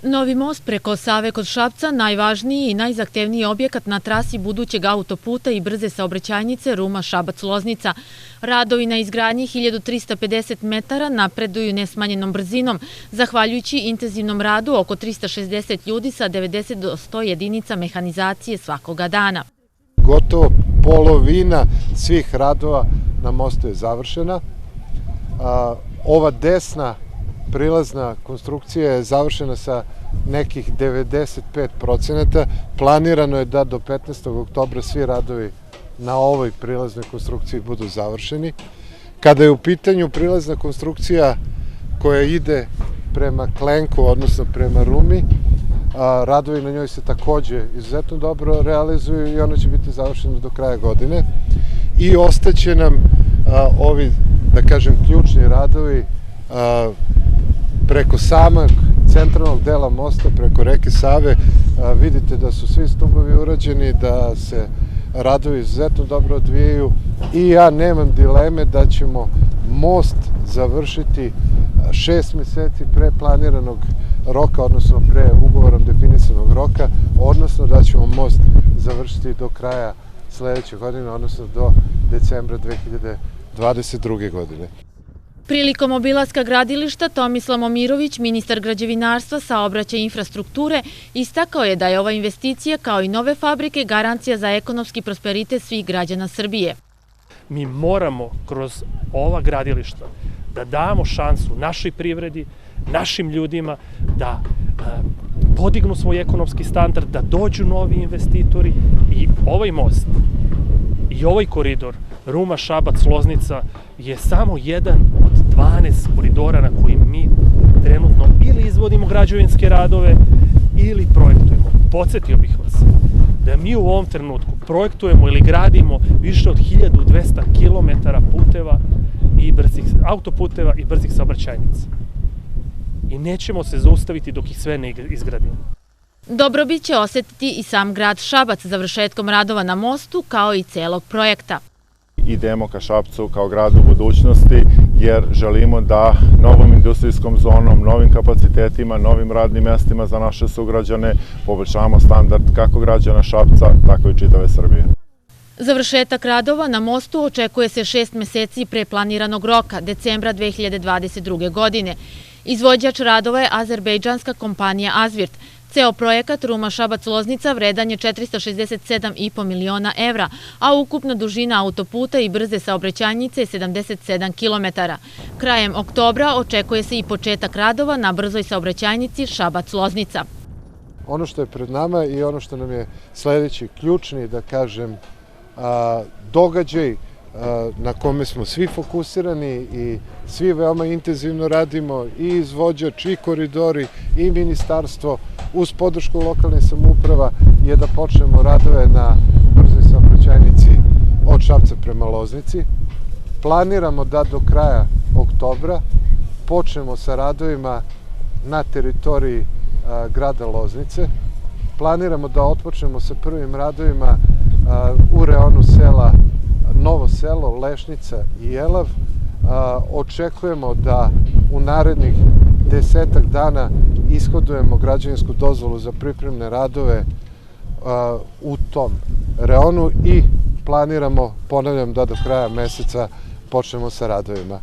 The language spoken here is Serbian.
Novi most preko Save kod Šapca najvažniji i najzahtevniji objekat na trasi budućeg autoputa i brze saobraćajnice Ruma-Šabac-Loznica. Radovi na izgradnji 1350 metara napreduju nesmanjenom brzinom, zahvaljujući intenzivnom radu oko 360 ljudi sa 90 do 100 jedinica mehanizacije svakoga dana. Gotovo polovina svih radova na mostu je završena. Ova desna prilazna konstrukcija je završena sa nekih 95%. Planirano je da do 15. oktobra svi radovi na ovoj prilaznoj konstrukciji budu završeni. Kada je u pitanju prilazna konstrukcija koja ide prema Klenku, odnosno prema Rumi, radovi na njoj se takođe izuzetno dobro realizuju i ona će biti završena do kraja godine. I ostaće nam ovi, da kažem, ključni radovi preko samog centralnog dela mosta, preko reke Save. Vidite da su svi stubovi urađeni, da se radovi izuzetno dobro odvijaju i ja nemam dileme da ćemo most završiti 6 meseci pre planiranog roka, odnosno pre ugovorom definisanog roka, odnosno da ćemo most završiti do kraja sledeće godine, odnosno do decembra 2022. godine. Prilikom obilaska gradilišta Tomislav Momirović, ministar građevinarstva, saobraćaja i infrastrukture, istakao je da je ova investicija, kao i nove fabrike, garancija za ekonomski prosperitet svih građana Srbije. Mi moramo kroz ova gradilišta da damo šansu našoj privredi, našim ljudima da podignu svoj ekonomski standard, da dođu novi investitori i ovaj most i ovaj koridor Ruma-Šabac-Loznica je samo jedan od 12 koridora na kojim mi trenutno ili izvodimo građevinske radove ili projektujemo. Podsjetio bih vas da mi u ovom trenutku projektujemo ili gradimo više od 1200 km puteva i autoputeva i brzih saobraćajnica. I nećemo se zaustaviti dok ih sve ne izgradimo. Dobrobit će osetiti i sam grad Šabac završetkom radova na mostu, kao i celog projekta. Idemo ka Šapcu kao gradu budućnosti jer želimo da novom industrijskom zonom, novim kapacitetima, novim radnim mestima za naše sugrađane poboljšavamo standard kako građana Šapca, tako i čitave Srbije. Završetak radova na mostu očekuje se 6 meseci pre planiranog roka, decembra 2022. godine. Izvođač radova je azerbejdžanska kompanija Azvirt. Ceo projekat Ruma-Šabac-Loznica vredan je 467,5 miliona evra, a ukupna dužina autoputa i brze saobraćajnice je 77 km. Krajem oktobra očekuje se i početak radova na brzoj saobraćajnici Šabac-Loznica. Ono što je pred nama i ono što nam je sledeći ključni, da kažem, događaj na kome smo svi fokusirani i svi veoma intenzivno radimo, i izvođač, i koridori, i ministarstvo, uz podršku lokalnih samouprava, je da počnemo radove na brzoj saobraćajnici od Šapca prema Loznici. Planiramo da do kraja oktobra počnemo sa radovima na teritoriji grada Loznice. Planiramo da otpočnemo sa prvim radovima u reonu sela Novo Selo, Lešnica i Jelav. Očekujemo da u narednih 10 dana ishodujemo građevinsku dozvolu za pripremne radove u tom reonu i planiramo, ponavljam, da do kraja meseca počnemo sa radovima.